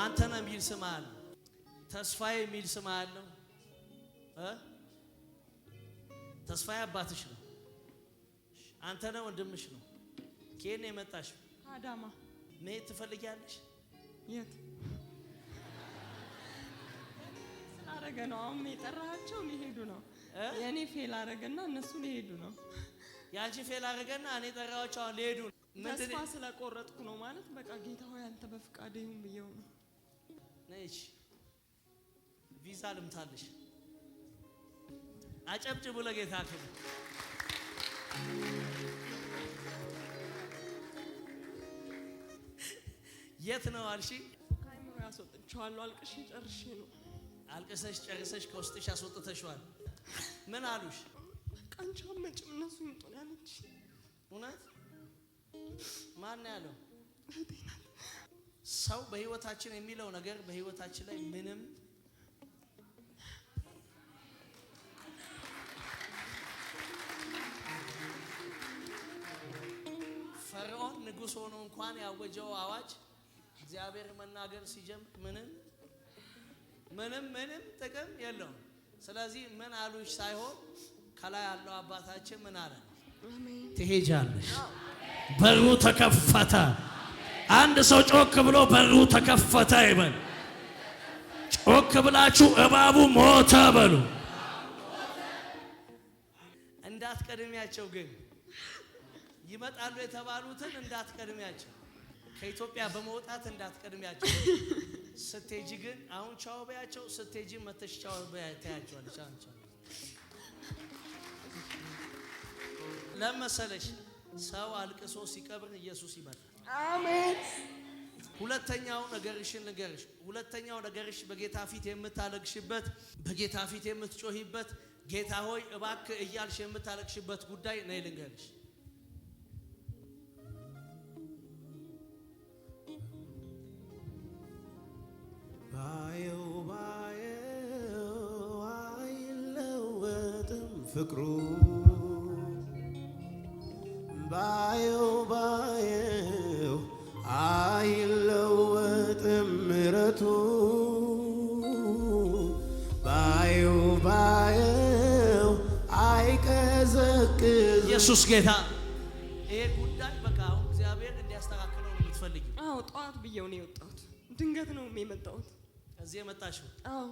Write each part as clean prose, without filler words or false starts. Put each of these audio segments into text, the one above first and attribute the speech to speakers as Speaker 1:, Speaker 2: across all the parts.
Speaker 1: አንተና ሚል ስም አለ ተስፋዬ ሚል ስም አለው ተስፋዬ አባትሽ ነው አንተና ወንድምሽ ነው ከኔ የመጣሽ
Speaker 2: አዳማ
Speaker 1: መሄድ ትፈልጊያለሽ
Speaker 2: የት አረገ ነው አሁን የጠራቸው ሊሄዱ ነው የኔ ፌል አረገና እነሱ ሊሄዱ ነው
Speaker 1: ያንቺ ፌል አረገና እኔ ጠራቸው አሁን ሊሄዱ
Speaker 2: ተስፋ ስለቆረጥኩ ነው ማለት በቃ ጌታ ሆይ አንተ በፍቃድ ይሁን ብየው ነው
Speaker 1: ነይሽ ቪዛ ልምታለሽ አጨብጭቡ ለጌታ ክብር የት ነው አልሺ
Speaker 2: ካይሞ ያስወጥቻለሁ አልቅሽ ጨርሼ ነው
Speaker 1: አልቅሰሽ ጨርሰሽ ከውስጥሽ አስወጥተሽዋል ምን አሉሽ
Speaker 2: ቃንቻው መጭም እነሱ ይምጡን ያለች
Speaker 1: እውነት ማን ያለው ሰው በህይወታችን የሚለው ነገር በህይወታችን ላይ ምንም ፈርዖን ንጉስ ሆኖ እንኳን ያወጀው አዋጅ እግዚአብሔር መናገር ሲጀምር ምንም ጥቅም የለውም ስለዚህ ምን አሉሽ ሳይሆን ከላይ ያለው አባታችን ምን አለ ትሄጃለሽ በሩ ተከፈተ አንድ ሰው ጮክ ብሎ በሩ ተከፈተ ይበል ጮክ ብላችሁ እባቡ ሞተ በሉ እንዳትቀድሚያቸው ግን ይመጣሉ የተባሉትን እንዳትቀድሚያቸው ከኢትዮጵያ በመውጣት እንዳትቀድሚያቸው ስትሄጂ ግን አሁን ቻው በያቸው ስትሄጂ መተሽ ቻው በያቸው ቻው ለመሰለሽ ሰው አልቅሶ ሲቀብር ኢየሱስ ይመጣል
Speaker 2: አሜን
Speaker 1: ሁለተኛው ነገርሽ በጌታ ፊት የምታለቅሽበት በጌታ ፊት የምትጮሂበት ጌታ ሆይ እባክህ እያልሽ የምታለቅሽበት ጉዳይ ነይ ልንገርሽ
Speaker 3: ባየው አይለወጥም ፍቅሩ ባየው አይለወጥም ምሕረቱ ባየው አይቀዘቅዝ
Speaker 1: ኢየሱስ ጌታ ይሄ ጉዳይ በቃ አሁን እግዚአብሔር እንዲያስተካክለው ነው የምትፈልጊው
Speaker 2: አዎ ጠዋት ብየው ነው የወጣሁት ድንገት ነው የመጣሁት
Speaker 1: እዚህ የመጣሽው
Speaker 2: አዎ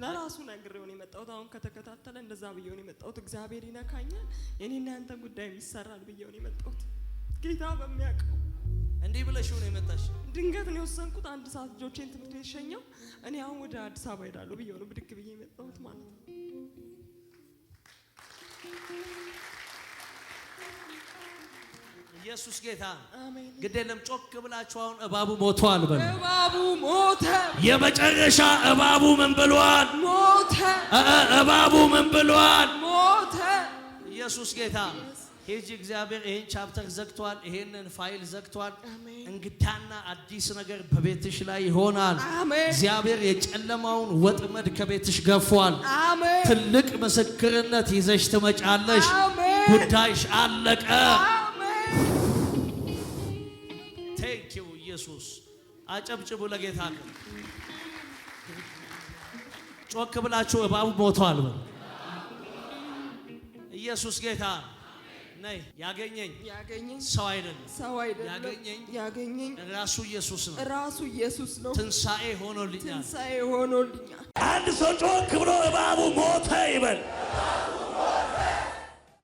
Speaker 2: ለራሱ ነግሬው ነው የመጣሁት አሁን ከተከታተለ እንደዛ ብየው ነው የመጣሁት እግዚአብሔር ይነካኛል የኔና ያንተ ጉዳይ ይሰራል ብየው ነው የመጣሁት ጌታ በሚያውቀው
Speaker 1: እንዲህ ብለሽው ነው የመጣሽ
Speaker 2: ድንገት ነው የወሰንኩት አንድ ሰዓት ልጆቼን ትምህርት ቤት ሸኘው እኔ አሁን ወደ አዲስ አበባ ሄዳለሁ ብየው ነው ብድግ ብዬ የመጣሁት ማለት ነው
Speaker 1: ኢየሱስ ጌታ
Speaker 2: አሜን
Speaker 1: ግዴለም ጮክ ብላችሁ አሁን እባቡ ሞቷል በሉ
Speaker 2: እባቡ ሞተ
Speaker 1: የመጨረሻ እባቡ ምን ብሏል
Speaker 2: ሞተ
Speaker 1: እባቡ ምን ብሏል
Speaker 2: ሞተ
Speaker 1: ኢየሱስ ጌታ ሄጂ እግዚአብሔር ይሄን ቻፕተር ዘግቷል ይሄንን ፋይል ዘግቷል እንግዳና አዲስ ነገር በቤትሽ ላይ ይሆናል እግዚአብሔር የጨለማውን ወጥመድ ከቤትሽ ገፏል ትልቅ ምስክርነት ይዘሽ ትመጫለሽ ጉዳይሽ አለቀ ቴንኪው ኢየሱስ አጨብጭቡ ለጌታ ጮክ ብላችሁ እባቡ ሞቷል ኢየሱስ ጌታ ነይ ያገኘኝ ሰው አይደለም
Speaker 2: ያገኘኝ
Speaker 1: ራሱ ኢየሱስ ነው ትንሳኤ ሆኖልኛል
Speaker 2: አንድ
Speaker 1: ሰው ጮክ ብሎ እባቡ ሞተ ይበል